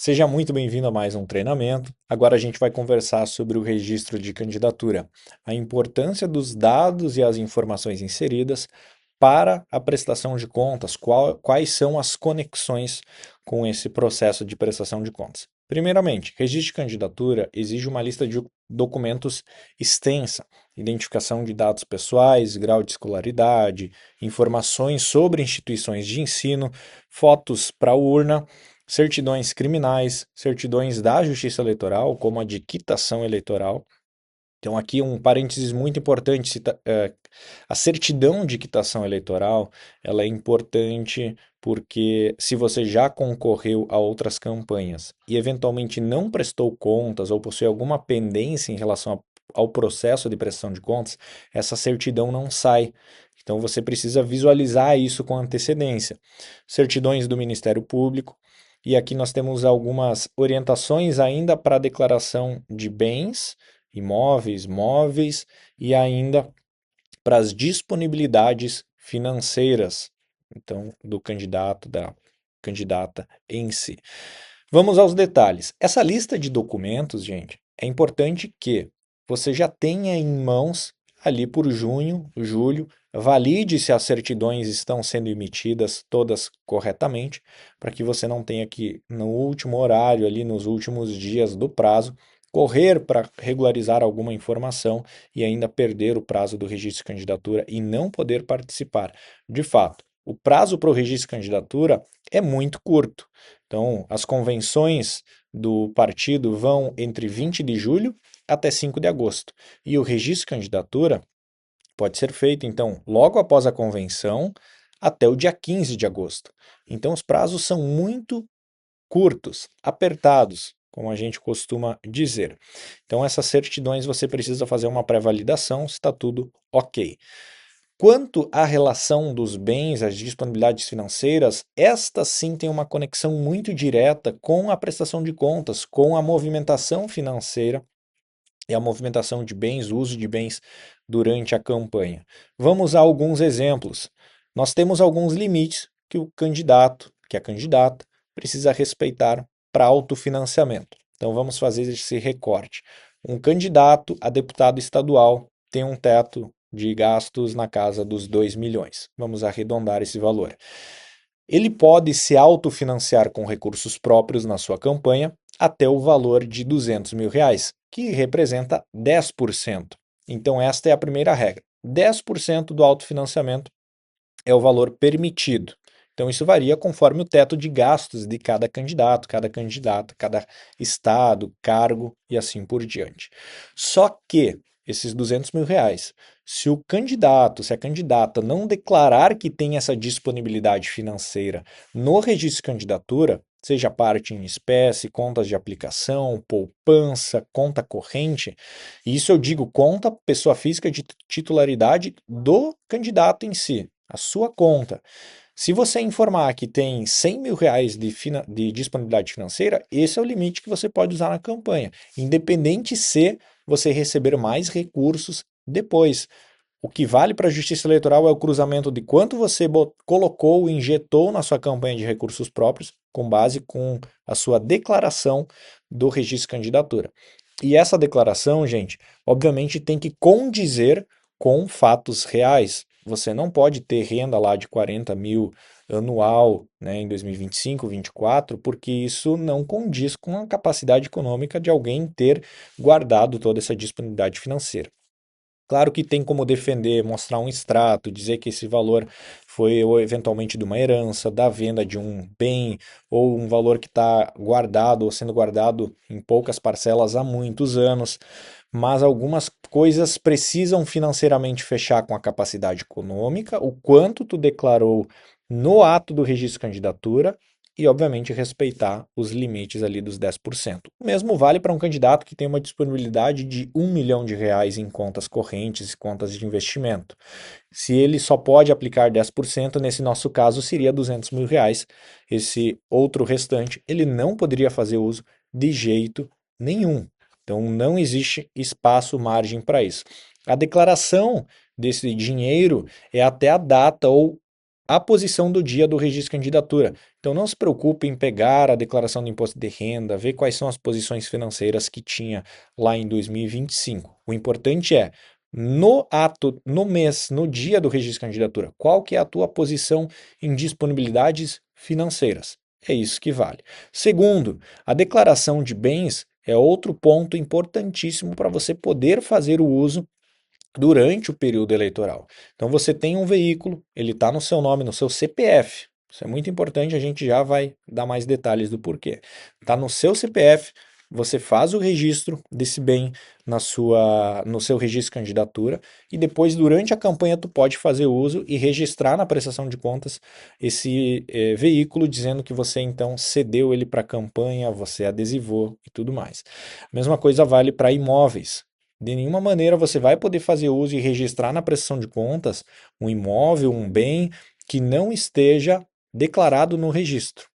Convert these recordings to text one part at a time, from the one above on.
Seja muito bem-vindo a mais um treinamento. Agora a gente vai conversar sobre o registro de candidatura, a importância dos dados e as informações inseridas para a prestação de contas, quais são as conexões com esse processo de prestação de contas. Primeiramente, registro de candidatura exige uma lista de documentos extensa, identificação de dados pessoais, grau de escolaridade, informações sobre instituições de ensino, fotos para a urna, certidões criminais, certidões da Justiça Eleitoral, como a de quitação eleitoral. Então, aqui um parênteses muito importante, a certidão de quitação eleitoral, ela é importante porque se você já concorreu a outras campanhas e eventualmente não prestou contas ou possui alguma pendência em relação ao processo de prestação de contas, essa certidão não sai. Então, você precisa visualizar isso com antecedência. Certidões do Ministério Público, e aqui nós temos algumas orientações ainda para a declaração de bens, imóveis, móveis e ainda para as disponibilidades financeiras, então, do candidato, da candidata em si. Vamos aos detalhes. Essa lista de documentos, gente, é importante que você já tenha em mãos ali por junho, julho, valide se as certidões estão sendo emitidas todas corretamente, para que você não tenha que, no último horário, ali nos últimos dias do prazo, correr para regularizar alguma informação e ainda perder o prazo do registro de candidatura e não poder participar. De fato, o prazo para o registro de candidatura é muito curto. Então, as convenções do partido vão entre 20 de julho até 5 de agosto. E o registro de candidatura pode ser feito, então, logo após a convenção até o dia 15 de agosto. Então, os prazos são muito curtos, apertados, como a gente costuma dizer. Então, essas certidões você precisa fazer uma pré-validação se está tudo ok. Quanto à relação dos bens, as disponibilidades financeiras, estas sim têm uma conexão muito direta com a prestação de contas, com a movimentação financeira e a movimentação de bens, o uso de bens durante a campanha. Vamos a alguns exemplos. Nós temos alguns limites que o candidato, que a candidata, precisa respeitar para autofinanciamento. Então vamos fazer esse recorte. Um candidato a deputado estadual tem um teto de gastos na casa dos 2 milhões. Vamos arredondar esse valor. Ele pode se autofinanciar com recursos próprios na sua campanha até o valor de R$ 200 mil, que representa 10%. Então, esta é a primeira regra. 10% do autofinanciamento é o valor permitido. Então, isso varia conforme o teto de gastos de cada candidato, cada estado, cargo e assim por diante. Só que esses R$ 200 mil, se a candidata não declarar que tem essa disponibilidade financeira no registro de candidatura, seja parte em espécie, contas de aplicação, poupança, conta corrente, e isso eu digo conta pessoa física de titularidade do candidato em si, a sua conta. Se você informar que tem R$ 100 mil de disponibilidade financeira, esse é o limite que você pode usar na campanha, independente se você receber mais recursos depois. O que vale para a Justiça Eleitoral é o cruzamento de quanto você colocou, injetou na sua campanha de recursos próprios, com base com a sua declaração do registro de candidatura. E essa declaração, gente, obviamente tem que condizer com fatos reais. Você não pode ter renda lá de 40 mil anual, né, em 2025, 2024, porque isso não condiz com a capacidade econômica de alguém ter guardado toda essa disponibilidade financeira. Claro que tem como defender, mostrar um extrato, dizer que esse valor foi ou eventualmente de uma herança, da venda de um bem, ou um valor que está guardado ou sendo guardado em poucas parcelas há muitos anos, mas algumas coisas precisam financeiramente fechar com a capacidade econômica, o quanto tu declarou no ato do registro de candidatura e, obviamente, respeitar os limites ali dos 10%. O mesmo vale para um candidato que tem uma disponibilidade de R$ 1 milhão em contas correntes e contas de investimento. Se ele só pode aplicar 10%, nesse nosso caso seria R$ 200 mil. Esse outro restante, ele não poderia fazer uso de jeito nenhum. Então, não existe espaço, margem para isso. A declaração desse dinheiro é até a data ou a posição do dia do registro de candidatura. Então não se preocupe em pegar a declaração do imposto de renda, ver quais são as posições financeiras que tinha lá em 2025. O importante é, no ato, no mês, no dia do registro de candidatura, qual que é a tua posição em disponibilidades financeiras? É isso que vale. Segundo, a declaração de bens é outro ponto importantíssimo para você poder fazer o uso durante o período eleitoral. Então você tem um veículo, ele está no seu nome, no seu CPF. Isso é muito importante, a gente já vai dar mais detalhes do porquê. Está no seu CPF, você faz o registro desse bem no seu registro de candidatura e depois, durante a campanha, tu pode fazer uso e registrar na prestação de contas esse veículo, dizendo que você então cedeu ele para a campanha, você adesivou e tudo mais. A mesma coisa vale para imóveis. De nenhuma maneira você vai poder fazer uso e registrar na prestação de contas um imóvel, um bem que não esteja declarado no registro.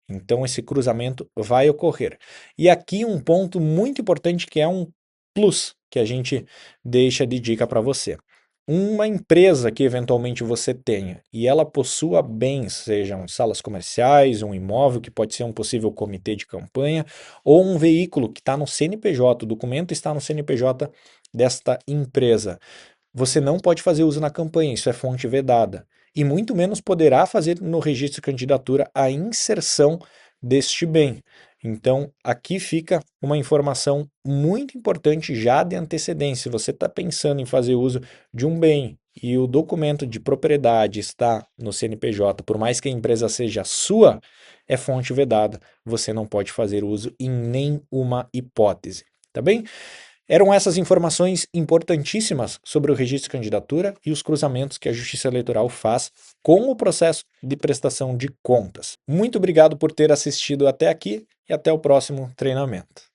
Então esse cruzamento vai ocorrer. E aqui um ponto muito importante que é um plus que a gente deixa de dica para você. Uma empresa que eventualmente você tenha e ela possua bens, sejam salas comerciais, um imóvel que pode ser um possível comitê de campanha, ou um veículo que está no CNPJ, o documento está no CNPJ desta empresa. Você não pode fazer uso na campanha, isso é fonte vedada. E muito menos poderá fazer no registro de candidatura a inserção deste bem. Então, aqui fica uma informação muito importante já de antecedência. Se você está pensando em fazer uso de um bem e o documento de propriedade está no CNPJ, por mais que a empresa seja sua, é fonte vedada. Você não pode fazer uso em nenhuma hipótese. Tá bem? Eram essas informações importantíssimas sobre o registro de candidatura e os cruzamentos que a Justiça Eleitoral faz com o processo de prestação de contas. Muito obrigado por ter assistido até aqui e até o próximo treinamento.